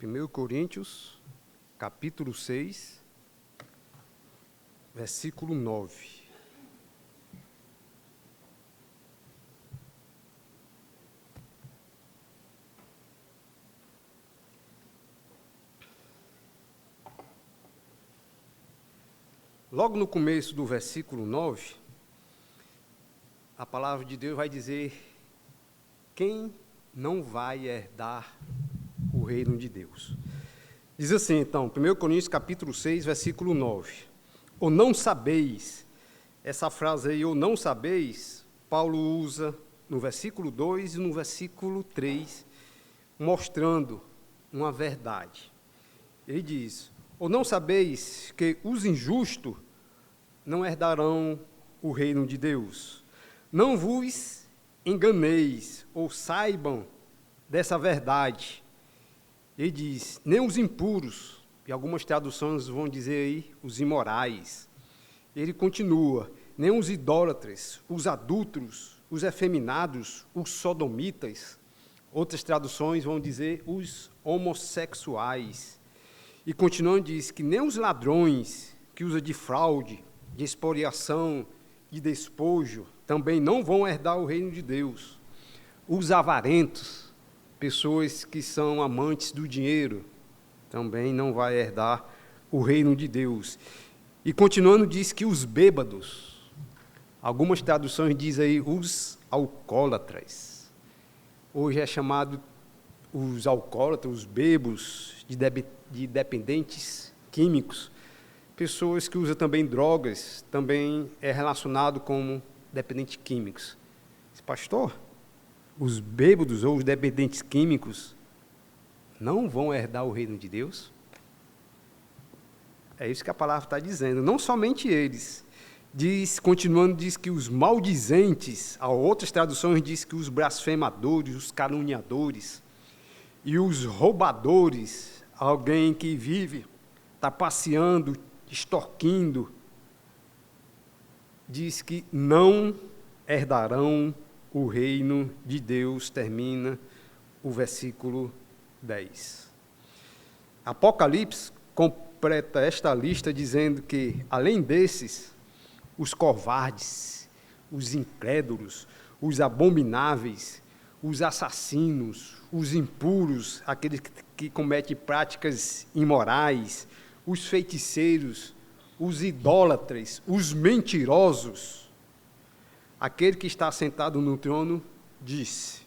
1 Coríntios, capítulo 6, versículo 9. Logo no começo do versículo 9, a palavra de Deus vai dizer quem não vai herdar o reino de Deus. Diz assim, então, 1 Coríntios capítulo 6, versículo 9. Ou não sabeis, essa frase aí, ou não sabeis, Paulo usa no versículo 2 e no versículo 3, mostrando uma verdade. Ele diz, ou não sabeis que os injustos não herdarão o reino de Deus? Não vos enganeis, ou saibam dessa verdade. Ele diz, nem os impuros, e algumas traduções vão dizer aí, os imorais. Ele continua, nem os idólatras, os adúlteros, os efeminados, os sodomitas. Outras traduções vão dizer os homossexuais. E continuando diz que nem os ladrões, que usam de fraude, de expoliação, de despojo, também não vão herdar o reino de Deus. Os avarentos, pessoas que são amantes do dinheiro, também não vai herdar o reino de Deus. E continuando diz que os bêbados, algumas traduções dizem aí os alcoólatras. Hoje é chamado os alcoólatras, os bêbados, de dependentes químicos. Pessoas que usam também drogas, também é relacionado como dependentes químicos. Pastor, os bêbados ou os dependentes químicos não vão herdar o reino de Deus? É isso que a palavra está dizendo. Não somente eles. Continuando, diz que os maldizentes, a outras traduções diz que os blasfemadores, os caluniadores e os roubadores, alguém que vive, está passeando, extorquindo, diz que não herdarão o reino de Deus, termina o versículo 10. Apocalipse completa esta lista dizendo que, além desses, os covardes, os incrédulos, os abomináveis, os assassinos, os impuros, aqueles que cometem práticas imorais, os feiticeiros, os idólatras, os mentirosos, aquele que está sentado no trono disse,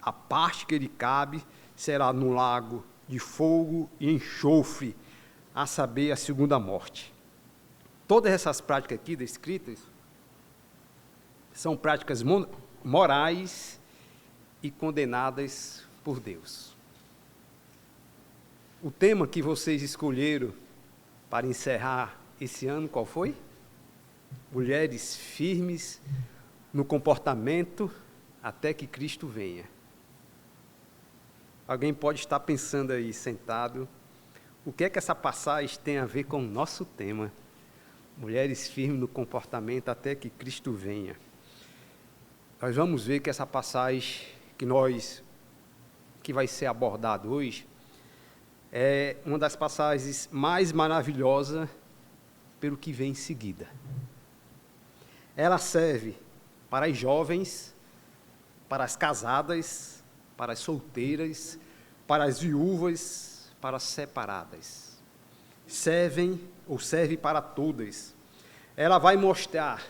a parte que lhe cabe será no lago de fogo e enxofre, a saber, a segunda morte. Todas essas práticas aqui descritas são práticas morais e condenadas por Deus. O tema que vocês escolheram para encerrar esse ano, qual foi? Mulheres firmes no comportamento até que Cristo venha. Alguém pode estar pensando aí, sentado, o que é que essa passagem tem a ver com o nosso tema? Mulheres firmes no comportamento até que Cristo venha. Nós vamos ver que essa passagem que vai ser abordada hoje, é uma das passagens mais maravilhosas pelo que vem em seguida. Ela serve para as jovens, para as casadas, para as solteiras, para as viúvas, para as separadas. Serve para todas. Ela vai mostrar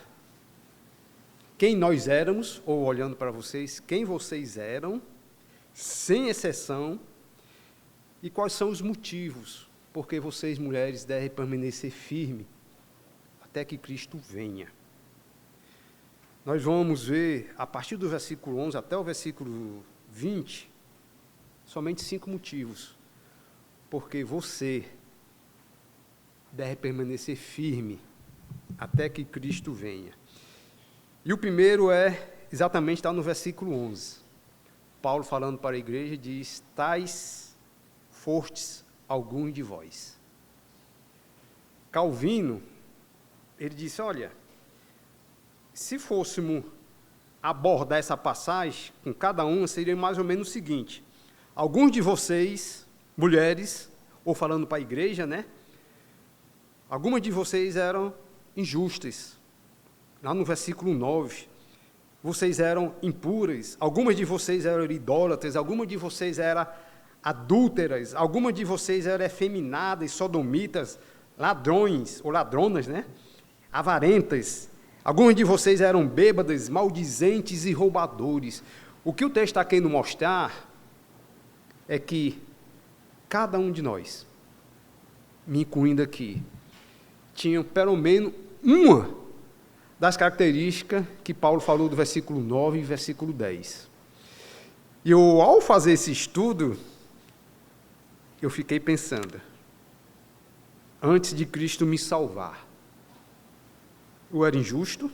quem nós éramos, ou olhando para vocês, quem vocês eram, sem exceção, e quais são os motivos porque vocês, mulheres, devem permanecer firmes até que Cristo venha. Nós vamos ver, a partir do versículo 11 até o versículo 20, somente 5 motivos porque você deve permanecer firme até que Cristo venha. E o primeiro está no versículo 11. Paulo, falando para a igreja, diz, tais fostes alguns de vós. Calvino, ele disse, olha, se fôssemos abordar essa passagem, com cada uma, seria mais ou menos o seguinte, alguns de vocês, mulheres, ou falando para a igreja, né? Algumas de vocês eram injustas. Lá no versículo 9, vocês eram impuras, algumas de vocês eram idólatras, algumas de vocês eram adúlteras, algumas de vocês eram efeminadas, sodomitas, ladrões, ou ladronas, né? Avarentas. Algumas de vocês eram bêbadas, maldizentes e roubadores. O que o texto está querendo mostrar é que cada um de nós, me incluindo aqui, tinha pelo menos uma das características que Paulo falou do versículo 9 e versículo 10. E eu, ao fazer esse estudo, eu fiquei pensando, antes de Cristo me salvar, eu era injusto,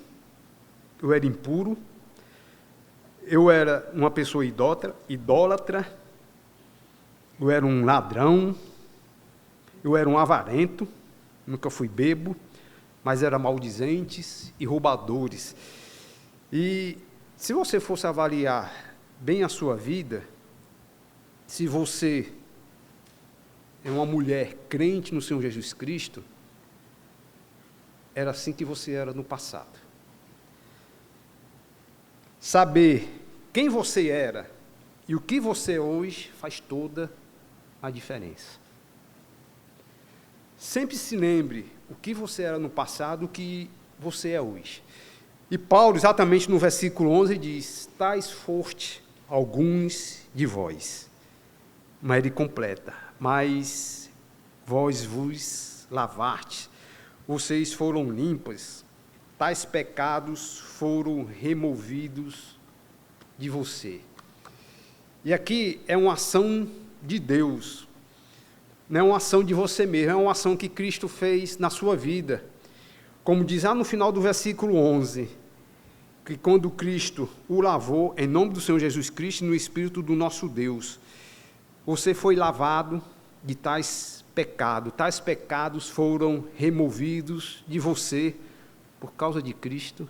eu era impuro, eu era uma pessoa idólatra, eu era um ladrão, eu era um avarento, nunca fui bebo, mas era maldizentes e roubadores. E se você fosse avaliar bem a sua vida, se você é uma mulher crente no Senhor Jesus Cristo, era assim que você era no passado. Saber quem você era e o que você é hoje faz toda a diferença. Sempre se lembre o que você era no passado, o que você é hoje. E Paulo, exatamente no versículo 11, diz: tais foste alguns de vós. Mas ele completa: mas vós vos lavastes, vocês foram limpas, tais pecados foram removidos de você. E aqui é uma ação de Deus, não é uma ação de você mesmo, é uma ação que Cristo fez na sua vida. Como diz lá no final do versículo 11, que quando Cristo o lavou, em nome do Senhor Jesus Cristo, no Espírito do nosso Deus, você foi lavado de tais pecados foram removidos de você por causa de Cristo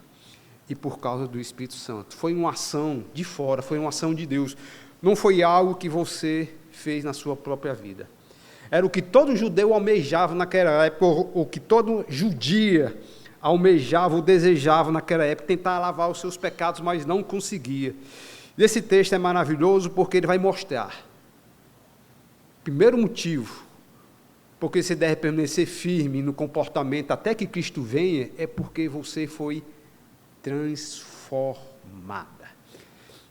e por causa do Espírito Santo. Foi uma ação de fora, foi uma ação de Deus. Não foi algo que você fez na sua própria vida. Era o que todo judeu almejava naquela época, o que todo judia almejava ou desejava naquela época, tentar lavar os seus pecados, mas não conseguia. E esse texto é maravilhoso porque ele vai mostrar. Primeiro motivo, porque você deve permanecer firme no comportamento até que Cristo venha, é porque você foi transformada.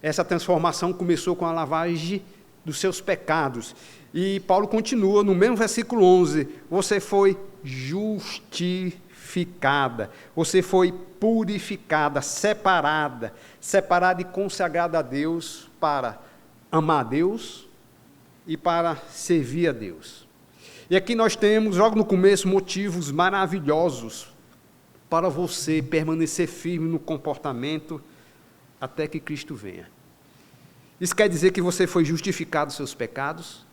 Essa transformação começou com a lavagem dos seus pecados. E Paulo continua no mesmo versículo 11, você foi justificada, você foi purificada, separada e consagrada a Deus para amar a Deus e para servir a Deus. E aqui nós temos, logo no começo, motivos maravilhosos para você permanecer firme no comportamento até que Cristo venha. Isso quer dizer que você foi justificado dos seus pecados?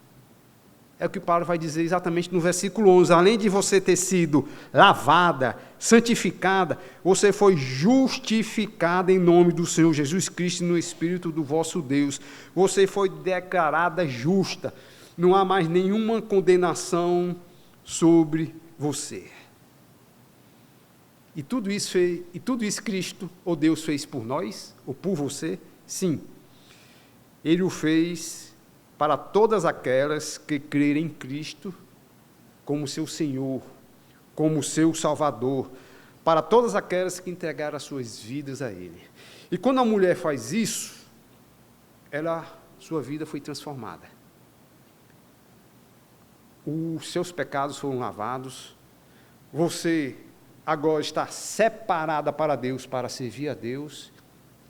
É o que Paulo vai dizer exatamente no versículo 11. Além de você ter sido lavada, santificada, você foi justificada em nome do Senhor Jesus Cristo no Espírito do vosso Deus. Você foi declarada justa. Não há mais nenhuma condenação sobre você. E tudo isso Cristo, ou Deus, fez por nós, ou por você? Sim. Ele o fez para todas aquelas que crerem em Cristo como seu Senhor, como seu Salvador, para todas aquelas que entregaram as suas vidas a Ele. E quando a mulher faz isso, sua vida foi transformada. Os seus pecados foram lavados, você agora está separada para Deus, para servir a Deus,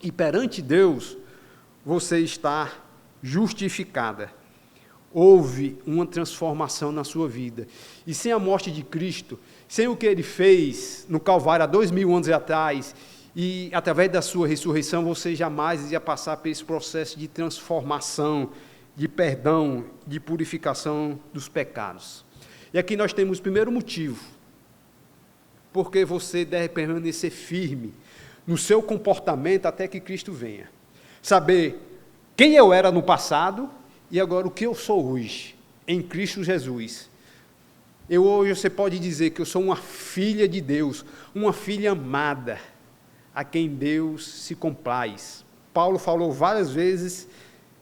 e perante Deus, você está justificada. Houve uma transformação na sua vida. E sem a morte de Cristo, sem o que Ele fez no Calvário há 2000 anos atrás, e através da sua ressurreição, você jamais ia passar por esse processo de transformação, de perdão, de purificação dos pecados. E aqui nós temos o primeiro motivo, porque você deve permanecer firme no seu comportamento até que Cristo venha. Saber quem eu era no passado e agora o que eu sou hoje. em Cristo Jesus. Hoje você pode dizer que eu sou uma filha de Deus, uma filha amada, a quem Deus se compraz. Paulo falou várias vezes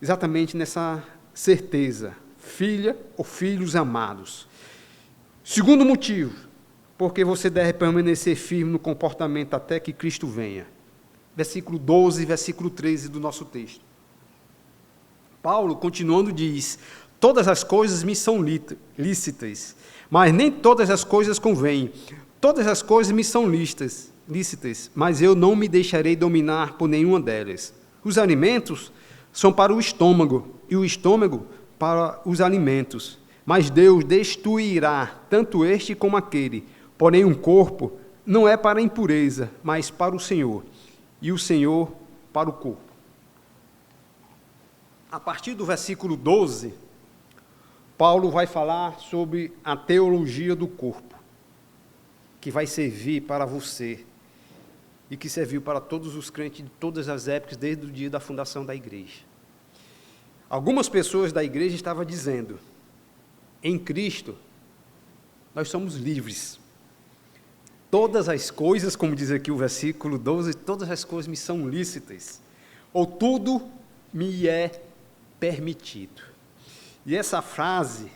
exatamente nessa certeza, filha ou filhos amados. Segundo motivo, porque você deve permanecer firme no comportamento até que Cristo venha. Versículo 12 e versículo 13 do nosso texto. Paulo, continuando, diz: todas as coisas me são lícitas, mas nem todas as coisas convêm. Todas as coisas me são lícitas, mas eu não me deixarei dominar por nenhuma delas. Os alimentos são para o estômago, e o estômago para os alimentos. Mas Deus destruirá tanto este como aquele. Porém, um corpo não é para a impureza, mas para o Senhor, e o Senhor para o corpo. A partir do versículo 12, Paulo vai falar sobre a teologia do corpo, que vai servir para você e que serviu para todos os crentes de todas as épocas, desde o dia da fundação da igreja. Algumas pessoas da igreja estavam dizendo: em Cristo, nós somos livres. Todas as coisas, como diz aqui o versículo 12, todas as coisas me são lícitas, ou tudo me é permitido. E essa frase,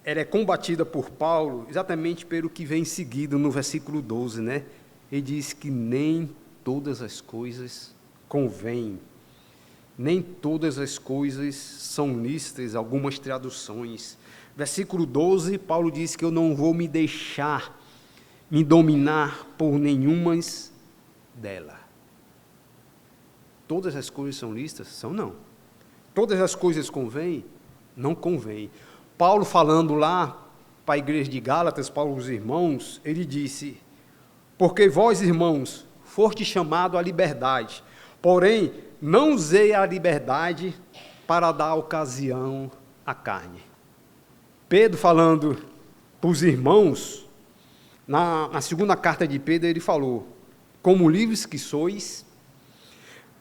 ela é combatida por Paulo exatamente pelo que vem seguido no versículo 12, né? Ele diz que nem todas as coisas convêm, nem todas as coisas são lícitas, algumas traduções. Versículo 12, Paulo diz que eu não vou me deixar me dominar por nenhumas delas. Todas as coisas são lícitas? São não. Todas as coisas convêm? Não convém. Paulo falando lá para a igreja de Gálatas, para os irmãos, ele disse: porque vós, irmãos, foste chamados à liberdade, porém, não usei a liberdade para dar ocasião à carne. Pedro falando para os irmãos, na segunda carta de Pedro, ele falou: como livres que sois,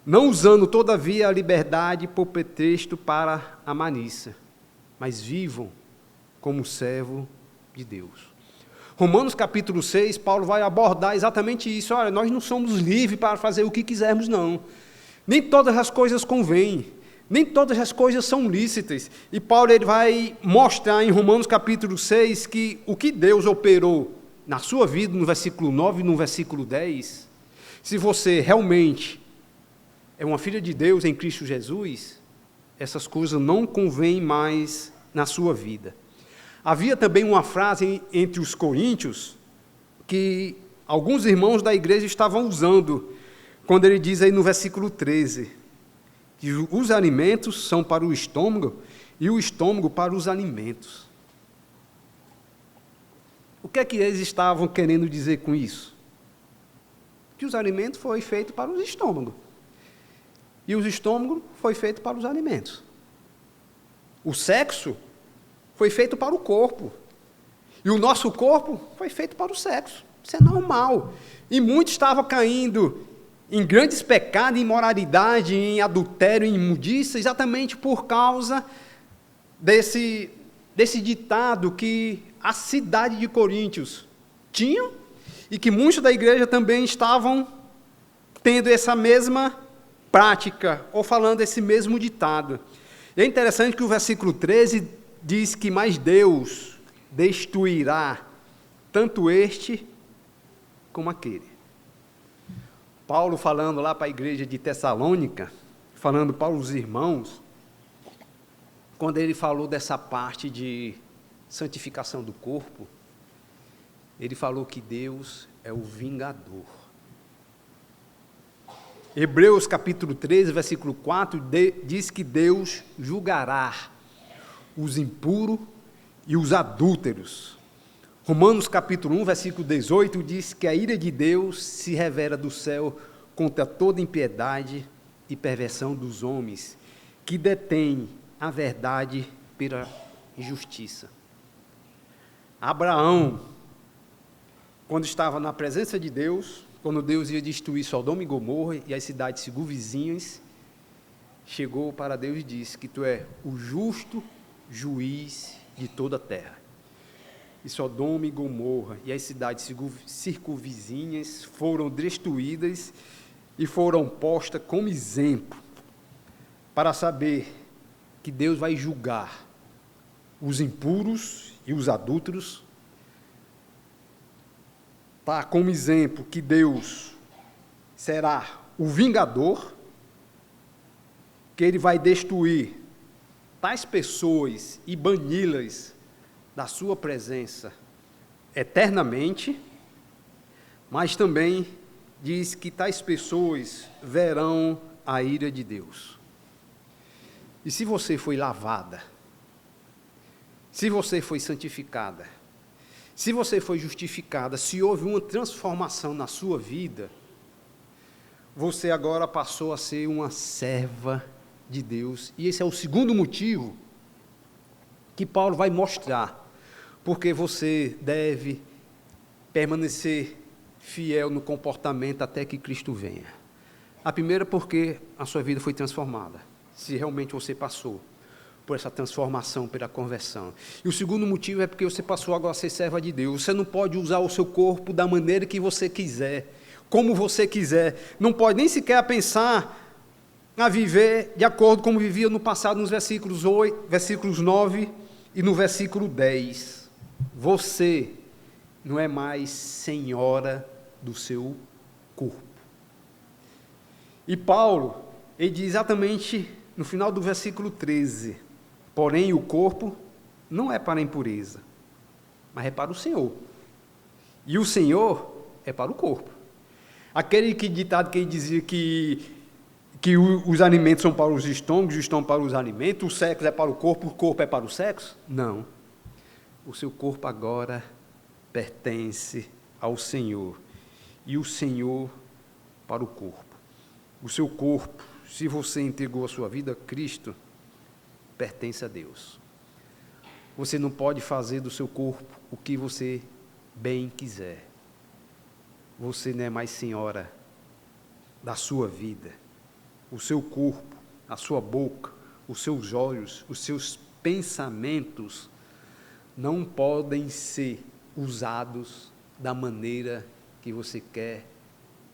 não usando todavia a liberdade por pretexto para a malícia, mas vivam como servo de Deus. Romanos capítulo 6, Paulo vai abordar exatamente isso. Olha, nós não somos livres para fazer o que quisermos, não. Nem todas as coisas convêm, nem todas as coisas são lícitas. E Paulo ele vai mostrar em Romanos capítulo 6 que o que Deus operou na sua vida, no versículo 9 e no versículo 10, se você realmente é uma filha de Deus em Cristo Jesus, essas coisas não convêm mais na sua vida. Havia também uma frase entre os coríntios que alguns irmãos da igreja estavam usando, quando ele diz aí no versículo 13, que os alimentos são para o estômago e o estômago para os alimentos. O que é que eles estavam querendo dizer com isso? Que os alimentos foram feitos para os estômagos. E os estômagos foi feito para os alimentos. O sexo foi feito para o corpo. E o nosso corpo foi feito para o sexo. Isso é normal. E muitos estavam caindo em grandes pecados, em imoralidade, em adultério, em imundícia, exatamente por causa desse ditado que a cidade de Coríntios tinha e que muitos da igreja também estavam tendo essa mesma prática, ou falando esse mesmo ditado. E é interessante que o versículo 13 diz que mais Deus destruirá tanto este como aquele. Paulo falando lá para a igreja de Tessalônica, falando para os irmãos, quando ele falou dessa parte de santificação do corpo, ele falou que Deus é o vingador. Hebreus capítulo 13, versículo 4, diz que Deus julgará os impuros e os adúlteros. Romanos capítulo 1, versículo 18, diz que a ira de Deus se revela do céu contra toda impiedade e perversão dos homens, que detêm a verdade pela injustiça. Abraão, quando estava na presença de Deus, quando Deus ia destruir Sodoma e Gomorra e as cidades circunvizinhas, chegou para Deus e disse que tu é o justo juiz de toda a terra. E Sodoma e Gomorra e as cidades circunvizinhas foram destruídas e foram postas como exemplo para saber que Deus vai julgar os impuros e os adúlteros. Tá como exemplo que Deus será o vingador, que ele vai destruir tais pessoas e bani-las da sua presença eternamente, mas também diz que tais pessoas verão a ira de Deus. E se você foi lavada, se você foi santificada, se você foi justificada, se houve uma transformação na sua vida, você agora passou a ser uma serva de Deus. E esse é o segundo motivo que Paulo vai mostrar, porque você deve permanecer fiel no comportamento até que Cristo venha. A primeira, porque a sua vida foi transformada, se realmente você passou por essa transformação, pela conversão. E o segundo motivo é porque você passou agora a ser serva de Deus. Você não pode usar o seu corpo da maneira que você quiser, como você quiser. Não pode nem sequer pensar a viver de acordo como vivia no passado, nos versículos 9 e no versículo 10. Você não é mais senhora do seu corpo. E Paulo, ele diz exatamente no final do versículo 13, porém o corpo não é para a impureza, mas é para o Senhor. E o Senhor é para o corpo. Aquele ditado que ele dizia que os alimentos são para os estômagos, os estômagos para os alimentos, o sexo é para o corpo é para o sexo? Não. O seu corpo agora pertence ao Senhor, e o Senhor para o corpo. O seu corpo, se você entregou a sua vida a Cristo, pertence a Deus. Você não pode fazer do seu corpo o que você bem quiser. Você não é mais senhora da sua vida. O seu corpo, a sua boca, os seus olhos, os seus pensamentos não podem ser usados da maneira que você quer,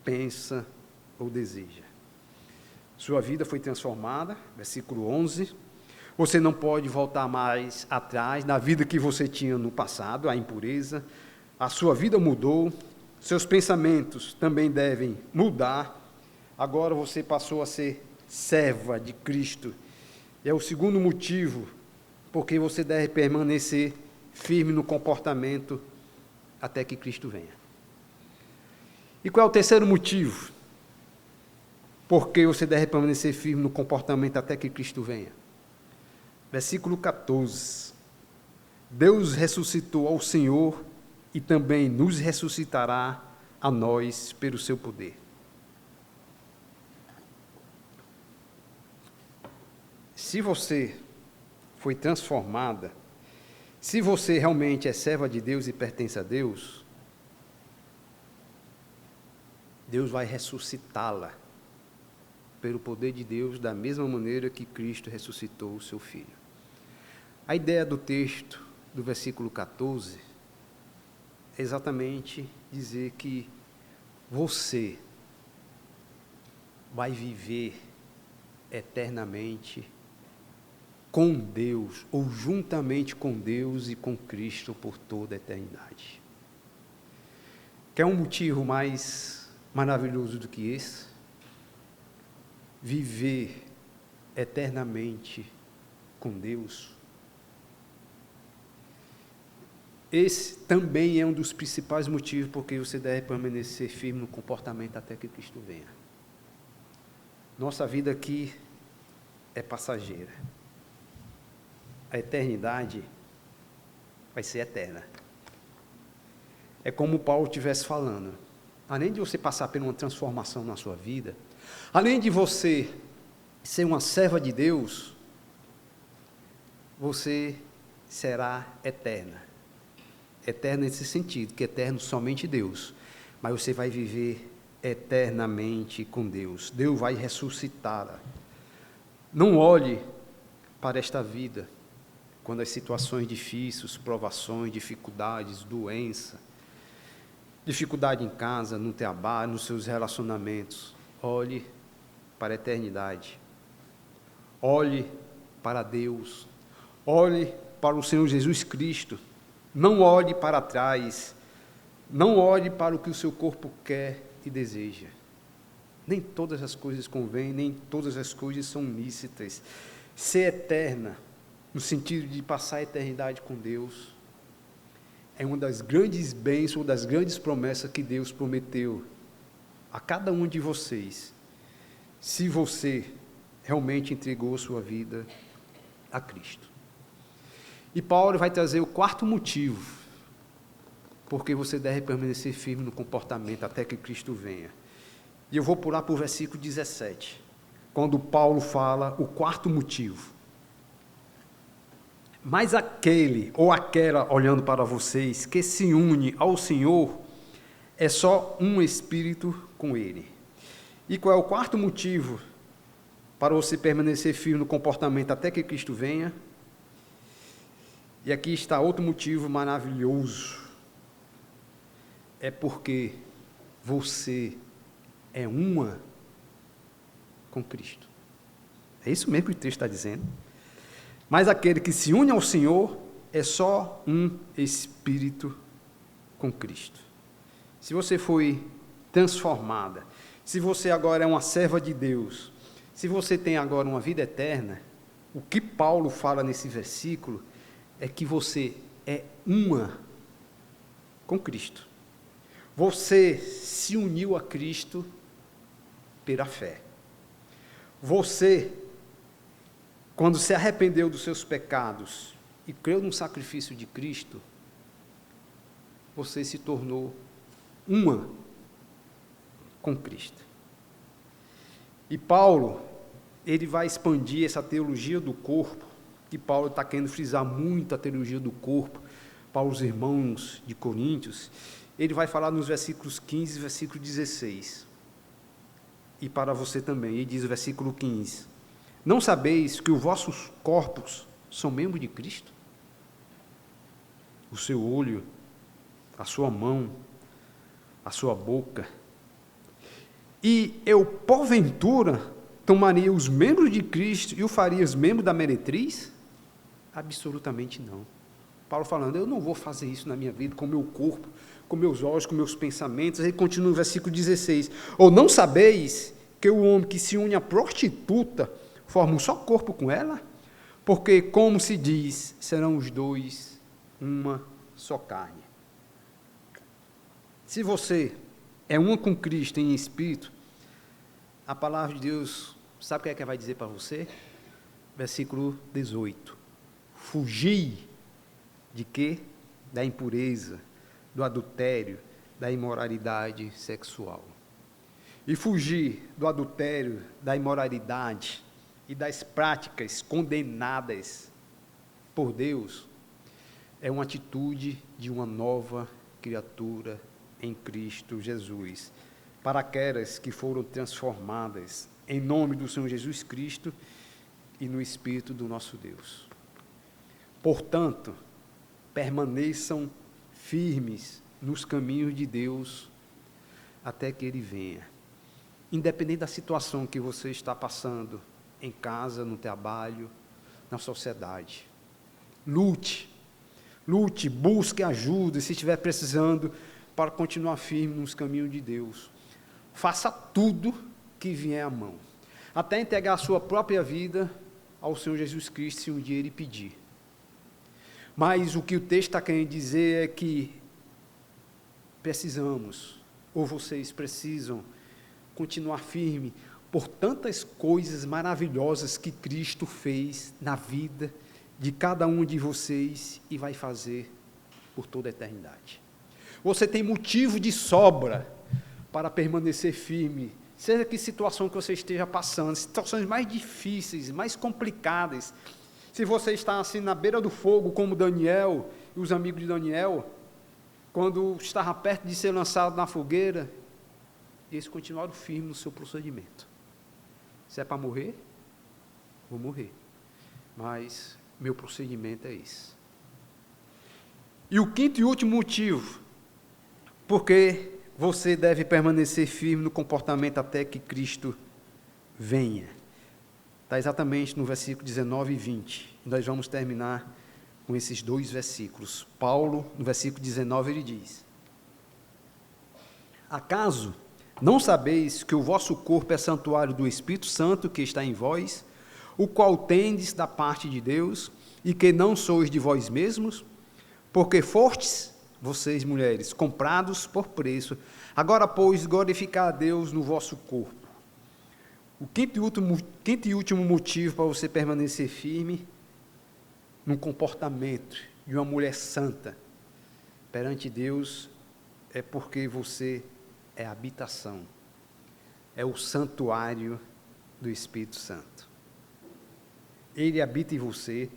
pensa ou deseja. Sua vida foi transformada, versículo 11. Você não pode voltar mais atrás na vida que você tinha no passado, a impureza. A sua vida mudou, seus pensamentos também devem mudar. Agora você passou a ser serva de Cristo. É o segundo motivo porque você deve permanecer firme no comportamento até que Cristo venha. E qual é o terceiro motivo? Porque você deve permanecer firme no comportamento até que Cristo venha. Versículo 14. Deus ressuscitou ao Senhor e também nos ressuscitará a nós pelo seu poder. Se você foi transformada, se você realmente é serva de Deus e pertence a Deus, Deus vai ressuscitá-la pelo poder de Deus, da mesma maneira que Cristo ressuscitou o seu Filho. A ideia do texto, do versículo 14, é exatamente dizer que você vai viver eternamente com Deus, ou juntamente com Deus e com Cristo por toda a eternidade. Quer um motivo mais maravilhoso do que esse? Viver eternamente com Deus. Esse também é um dos principais motivos porque você deve permanecer firme no comportamento até que Cristo venha. Nossa vida aqui é passageira. A eternidade vai ser eterna. É como Paulo estivesse falando. Além de você passar por uma transformação na sua vida, além de você ser uma serva de Deus, você será eterna. Eterna nesse sentido, que eterno somente Deus. Mas você vai viver eternamente com Deus. Deus vai ressuscitá-la. Não olhe para esta vida quando as situações difíceis, provações, dificuldades, doença, dificuldade em casa, no trabalho, nos seus relacionamentos, olhe para a eternidade. Olhe para Deus. Olhe para o Senhor Jesus Cristo. Não olhe para trás. Não olhe para o que o seu corpo quer e deseja. Nem todas as coisas convêm, nem todas as coisas são lícitas. Ser eterna, no sentido de passar a eternidade com Deus, é uma das grandes bênçãos, das grandes promessas que Deus prometeu a cada um de vocês, se você realmente entregou sua vida a Cristo. E Paulo vai trazer o quarto motivo, porque você deve permanecer firme no comportamento até que Cristo venha. E eu vou pular para o versículo 17, quando Paulo fala o quarto motivo. Mas aquele ou aquela, olhando para vocês, que se une ao Senhor, é só um espírito com Ele. E qual é o quarto motivo para você permanecer firme no comportamento até que Cristo venha? E aqui está outro motivo maravilhoso. É porque você é uma com Cristo. É isso mesmo que o texto está dizendo. Mas aquele que se une ao Senhor é só um espírito com Cristo. Se você foi transformada, se você agora é uma serva de Deus, se você tem agora uma vida eterna, o que Paulo fala nesse versículo é que você é uma com Cristo. Você se uniu a Cristo pela fé. Você, quando se arrependeu dos seus pecados e creu no sacrifício de Cristo, você se tornou uma com Cristo. E Paulo, ele vai expandir essa teologia do corpo, que Paulo está querendo frisar muito a teologia do corpo para os irmãos de Coríntios. Ele vai falar nos versículos 15 e versículo 16. E para você também, ele diz o versículo 15: não sabeis que os vossos corpos são membros de Cristo? O seu olho, a sua mão, a sua boca. E eu, porventura, tomaria os membros de Cristo e o faria os membros da meretriz? Absolutamente não. Paulo falando, eu não vou fazer isso na minha vida, com o meu corpo, com meus olhos, com meus pensamentos. Ele continua no versículo 16. Ou não sabeis que o homem que se une à prostituta forma um só corpo com ela? Porque, como se diz, serão os dois uma só carne. Se você é uma com Cristo em espírito, a palavra de Deus, sabe o que é que vai dizer para você? Versículo 18. Fugi de quê? Da impureza, do adultério, da imoralidade sexual. E fugir do adultério, da imoralidade e das práticas condenadas por Deus é uma atitude de uma nova criatura em Cristo Jesus, para aquelas que foram transformadas em nome do Senhor Jesus Cristo e no Espírito do nosso Deus. Portanto, permaneçam firmes nos caminhos de Deus até que Ele venha. Independente da situação que você está passando, em casa, no trabalho, na sociedade. Lute, busque ajuda, se estiver precisando, para continuar firme nos caminhos de Deus. Faça tudo que vier à mão, até entregar a sua própria vida ao Senhor Jesus Cristo, se um dia Ele pedir. Mas o que o texto está querendo dizer é que precisamos, ou vocês precisam, continuar firme por tantas coisas maravilhosas que Cristo fez na vida de cada um de vocês e vai fazer por toda a eternidade. Você tem motivo de sobra para permanecer firme, seja que situação que você esteja passando, situações mais difíceis, mais complicadas. Se você está assim na beira do fogo, como Daniel e os amigos de Daniel, quando estava perto de ser lançado na fogueira, eles continuaram firmes no seu procedimento. Se é para morrer, vou morrer. Mas meu procedimento é esse. E o quinto e último motivo, porque você deve permanecer firme no comportamento até que Cristo venha. Está exatamente no versículo 19 e 20. Nós vamos terminar com esses dois versículos. Paulo, no versículo 19, ele diz: acaso não sabeis que o vosso corpo é santuário do Espírito Santo que está em vós, o qual tendes da parte de Deus, e que não sois de vós mesmos? Porque fostes, vocês mulheres, comprados por preço. Agora, pois, glorificar a Deus no vosso corpo. O quinto e último motivo para você permanecer firme no comportamento de uma mulher santa perante Deus é porque você é a habitação, é o santuário do Espírito Santo. Ele habita em você.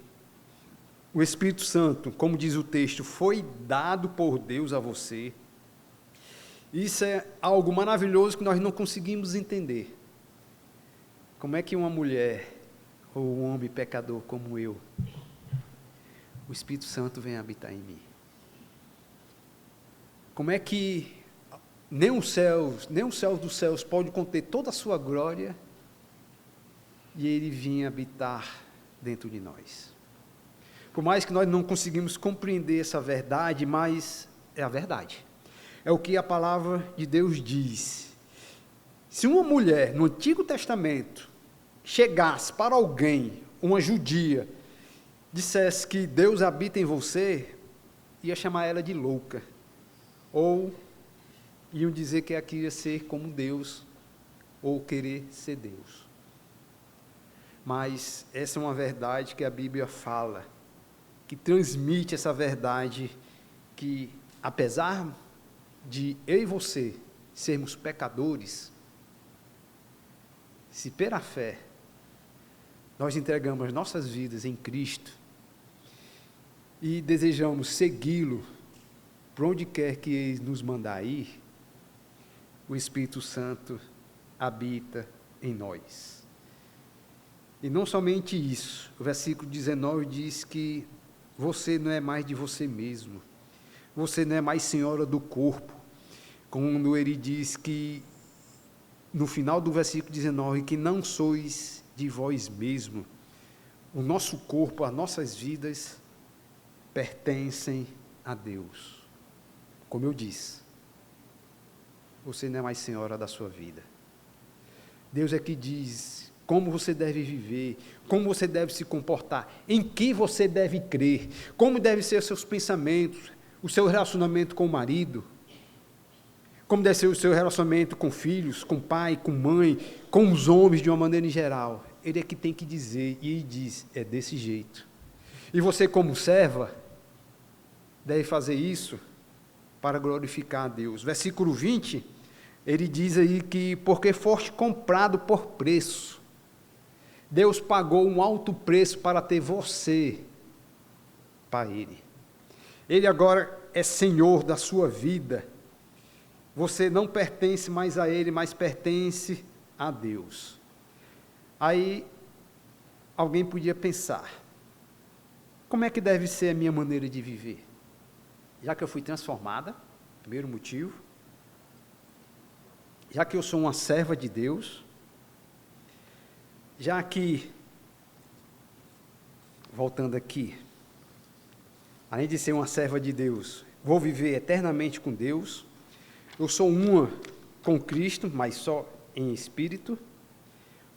O Espírito Santo, como diz o texto, foi dado por Deus a você. Isso é algo maravilhoso que nós não conseguimos entender. Como é que uma mulher ou um homem pecador como eu, o Espírito Santo vem habitar em mim? Como é que nem o céu dos céus pode conter toda a sua glória e ele vinha habitar dentro de nós? Por mais que nós não conseguimos compreender essa verdade, mas é a verdade. É o que a palavra de Deus diz. Se uma mulher no Antigo Testamento chegasse para alguém, uma judia, dissesse que Deus habita em você, ia chamar ela de louca. Ou iam dizer que ela queria ser como Deus, ou querer ser Deus. Mas essa é uma verdade que a Bíblia fala, que transmite essa verdade, que apesar de eu e você sermos pecadores, se pela fé nós entregamos nossas vidas em Cristo e desejamos segui-lo por onde quer que Ele nos mandar ir, o Espírito Santo habita em nós. E não somente isso, o versículo 19 diz que você não é mais de você mesmo, você não é mais senhora do corpo, quando ele diz que, no final do versículo 19, que não sois de vós mesmo. O nosso corpo, as nossas vidas pertencem a Deus. Como eu disse, você não é mais senhora da sua vida. Deus é que diz como você deve viver, como você deve se comportar, em que você deve crer, como devem ser os seus pensamentos, o seu relacionamento com o marido, como deve ser o seu relacionamento com filhos, com pai, com mãe, com os homens de uma maneira em geral. Ele é que tem que dizer, e ele diz, é desse jeito. E você, como serva, deve fazer isso para glorificar a Deus. Versículo 20, ele diz aí que, porque foste comprado por preço, Deus pagou um alto preço para ter você para Ele. Ele agora é Senhor da sua vida. Você não pertence mais a Ele, mas pertence a Deus. Aí, alguém podia pensar, como é que deve ser a minha maneira de viver? Já que eu fui transformada, primeiro motivo, já que eu sou uma serva de Deus, já que, voltando aqui, além de ser uma serva de Deus, vou viver eternamente com Deus, eu sou uma com Cristo, mas só em espírito.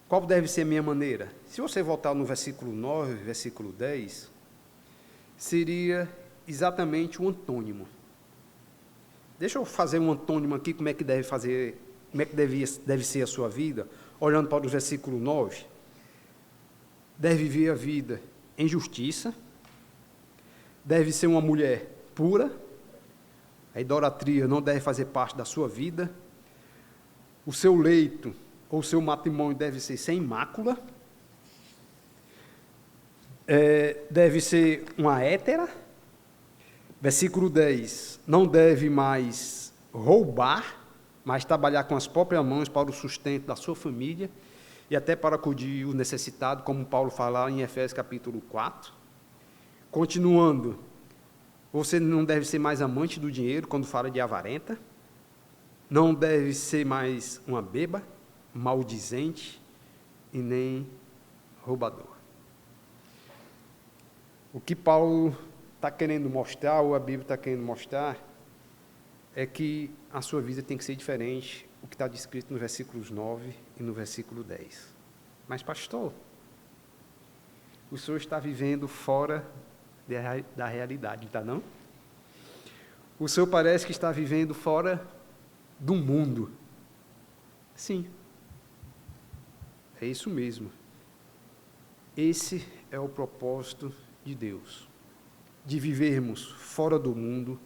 Qual deve ser a minha maneira? Se você voltar no versículo 9, versículo 10, seria exatamente o antônimo. Deixa eu fazer um antônimo aqui, como é que deve ser a sua vida, olhando para o versículo 9. Deve viver a vida em justiça, deve ser uma mulher pura, a idolatria não deve fazer parte da sua vida, o seu leito ou seu matrimônio deve ser sem mácula, deve ser uma hétera. Versículo 10, não deve mais roubar, mas trabalhar com as próprias mãos para o sustento da sua família e até para acudir o necessitado, como Paulo fala em Efésios capítulo 4. Continuando, você não deve ser mais amante do dinheiro quando fala de avarenta, não deve ser mais uma beba, maldizente e nem roubador. O que Paulo está querendo mostrar, ou a Bíblia está querendo mostrar, é que a sua vida tem que ser diferente do que está descrito no versículos 9 e no versículo 10. Mas, pastor, o senhor está vivendo fora da realidade, está não? O senhor parece que está vivendo fora do mundo. Sim, é isso mesmo. Esse é o propósito de Deus, de vivermos fora do mundo,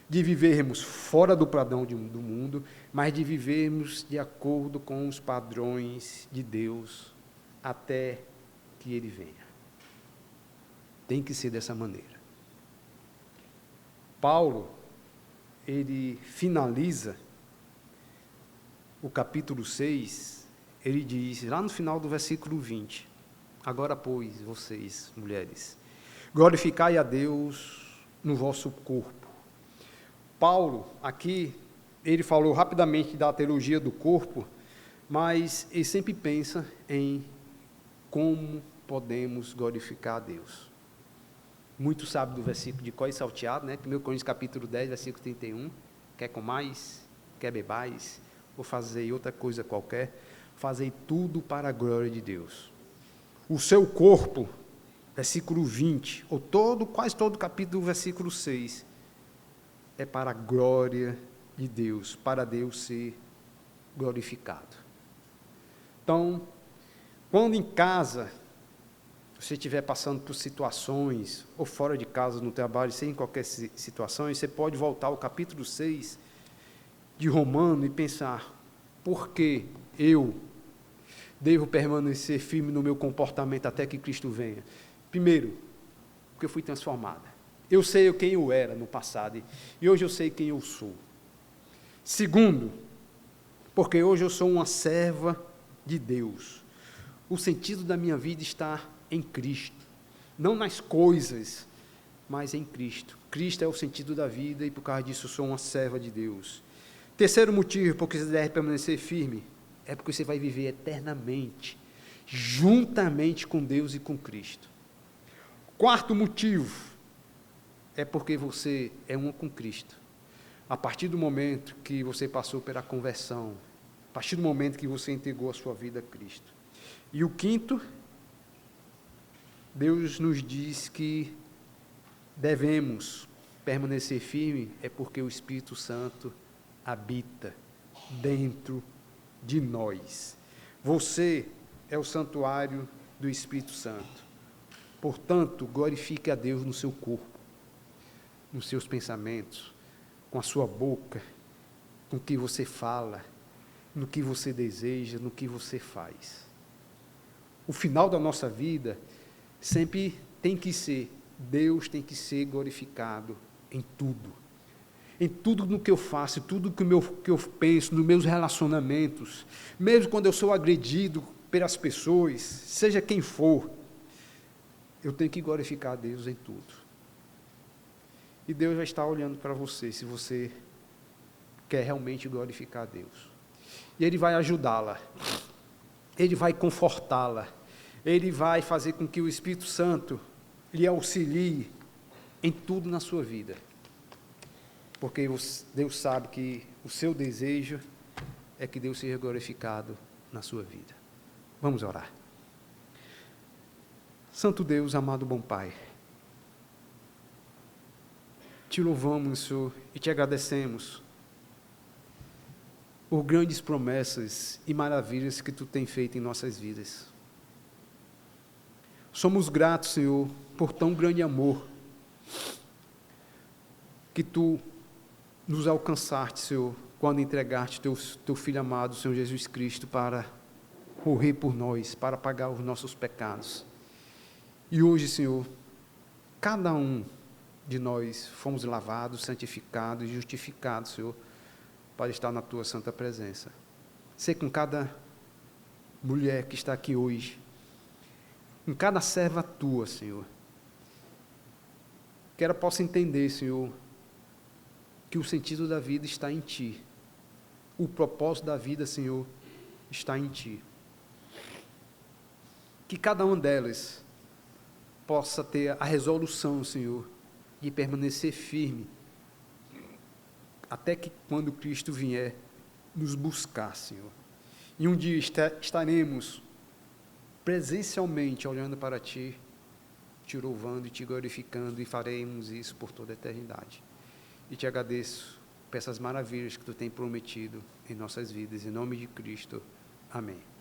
de vivermos fora do padrão do mundo, mas de vivermos de acordo com os padrões de Deus até que Ele venha. Tem que ser dessa maneira. Paulo, ele finaliza o capítulo 6, ele diz, lá no final do versículo 20, agora, pois, vocês, mulheres, glorificai a Deus no vosso corpo. Paulo, aqui, ele falou rapidamente da teologia do corpo, mas ele sempre pensa em como podemos glorificar a Deus. Muito sabe do versículo de cor e salteado, né? 1 Coríntios capítulo 10, versículo 31, quer comais, quer bebais, ou fazer outra coisa qualquer, fazei tudo para a glória de Deus. O seu corpo, versículo 20, ou quase todo o capítulo, versículo 6, é para a glória de Deus, para Deus ser glorificado. Então, quando em casa, você estiver passando por situações, ou fora de casa, no trabalho, sem qualquer situação, você pode voltar ao capítulo 6 de Romano e pensar, por que eu devo permanecer firme no meu comportamento até que Cristo venha? Primeiro, porque eu fui transformada. Eu sei quem eu era no passado, e hoje eu sei quem eu sou. Segundo, porque hoje eu sou uma serva de Deus. O sentido da minha vida está em Cristo, não nas coisas, mas em Cristo. Cristo é o sentido da vida e por causa disso eu sou uma serva de Deus. Terceiro motivo, porque você deve permanecer firme, é porque você vai viver eternamente, juntamente com Deus e com Cristo. Quarto motivo, é porque você é um com Cristo. A partir do momento que você passou pela conversão, a partir do momento que você entregou a sua vida a Cristo. E o quinto, Deus nos diz que devemos permanecer firme, é porque o Espírito Santo habita dentro de nós. Você é o santuário do Espírito Santo. Portanto, glorifique a Deus no seu corpo, nos seus pensamentos, com a sua boca, com o que você fala, no que você deseja, no que você faz. O final da nossa vida sempre tem que ser, Deus tem que ser glorificado em tudo. Em tudo no que eu faço, tudo que eu penso, nos meus relacionamentos, mesmo quando eu sou agredido pelas pessoas, seja quem for, eu tenho que glorificar a Deus em tudo. E Deus vai estar olhando para você, se você quer realmente glorificar a Deus. E Ele vai ajudá-la, Ele vai confortá-la, Ele vai fazer com que o Espírito Santo lhe auxilie em tudo na sua vida. Porque Deus sabe que o seu desejo é que Deus seja glorificado na sua vida. Vamos orar. Santo Deus, amado bom Pai, te louvamos, Senhor, e te agradecemos por grandes promessas e maravilhas que Tu tem feito em nossas vidas. Somos gratos, Senhor, por tão grande amor que Tu nos alcançaste, Senhor, quando entregaste teu Filho amado, Senhor Jesus Cristo, para morrer por nós, para pagar os nossos pecados. E hoje, Senhor, cada um de nós fomos lavados, santificados e justificados, Senhor, para estar na Tua santa presença. Sei com cada mulher que está aqui hoje, com cada serva Tua, Senhor, que ela possa entender, Senhor, que o sentido da vida está em Ti. O propósito da vida, Senhor, está em Ti. Que cada uma delas possa ter a resolução, Senhor, de permanecer firme, até que quando Cristo vier nos buscar, Senhor. E um dia estaremos presencialmente olhando para Ti, Te louvando e Te glorificando, e faremos isso por toda a eternidade. E Te agradeço por essas maravilhas que Tu tem prometido em nossas vidas, em nome de Cristo. Amém.